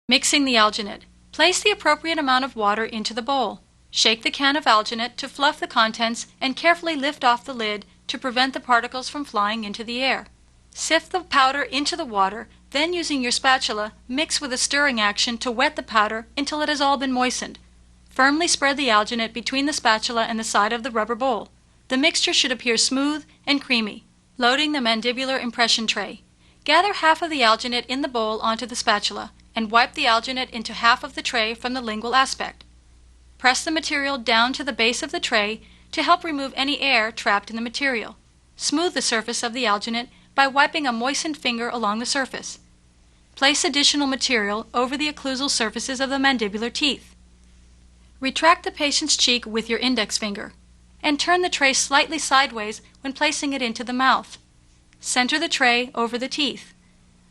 Mixing the alginate. Place the appropriate amount of water into the bowl. Shake the can of alginate to fluff the contents and carefully lift off the lid to prevent the particles from flying into the air. Sift the powder into the water, then using your spatula, mix with a stirring action to wet the powder until it has all been moistened. Firmly spread the alginate between the spatula and the side of the rubber bowl. The mixture should appear smooth and creamy. Loading the mandibular impression tray. Gather half of the alginate in the bowl onto the spatula and wipe the alginate into half of the tray from the lingual aspect. Press the material down to the base of the tray to help remove any air trapped in the material. Smooth the surface of the alginate by wiping a moistened finger along the surface. Place additional material over the occlusal surfaces of the mandibular teeth. Retract the patient's cheek with your index finger and turn the tray slightly sideways when placing it into the mouth. Center the tray over the teeth.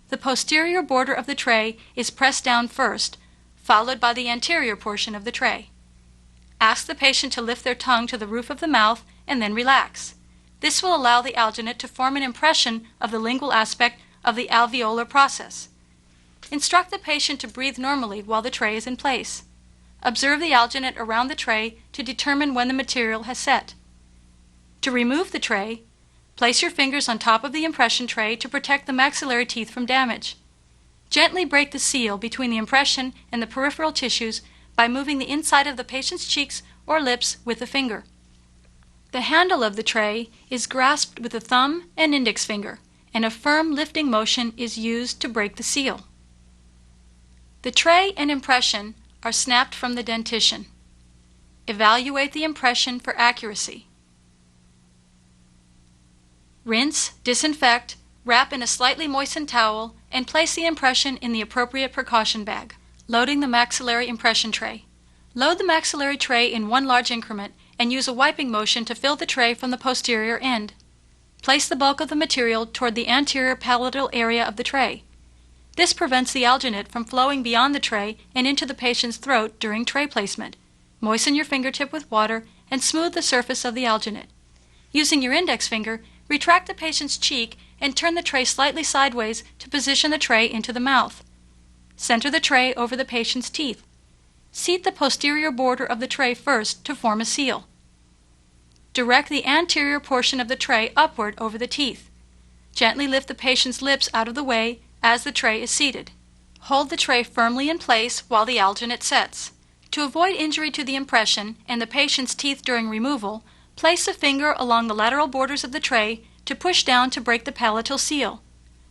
The posterior border of the tray is pressed down first, followed by the anterior portion of the tray. Ask the patient to lift their tongue to the roof of the mouth and then relax. This will allow the alginate to form an impression of the lingual aspect of the alveolar process. Instruct the patient to breathe normally while the tray is in place. Observe the alginate around the tray to determine when the material has set. To remove the tray, place your fingers on top of the impression tray to protect the maxillary teeth from damage. Gently break the seal between the impression and the peripheral tissues by moving the inside of the patient's cheeks or lips with the finger. The handle of the tray is grasped with the thumb and index finger, and a firm lifting motion is used to break the seal. The tray and impression are snapped from the dentition. Evaluate the impression for accuracy. Rinse, disinfect, wrap in a slightly moistened towel, and place the impression in the appropriate precaution bag. Loading the maxillary impression tray. Load the maxillary tray in one large increment and use a wiping motion to fill the tray from the posterior end. Place the bulk of the material toward the anterior palatal area of the tray. This prevents the alginate from flowing beyond the tray and into the patient's throat during tray placement. Moisten your fingertip with water and smooth the surface of the alginate. Using your index finger, retract the patient's cheek and turn the tray slightly sideways to position the tray into the mouth. Center the tray over the patient's teeth. Seat the posterior border of the tray first to form a seal. Direct the anterior portion of the tray upward over the teeth. Gently lift the patient's lips out of the way as the tray is seated. Hold the tray firmly in place while the alginate sets. To avoid injury to the impression and the patient's teeth during removal, place a finger along the lateral borders of the tray to push down to break the palatal seal.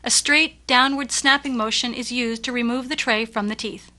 A straight downward snapping motion is used to remove the tray from the teeth.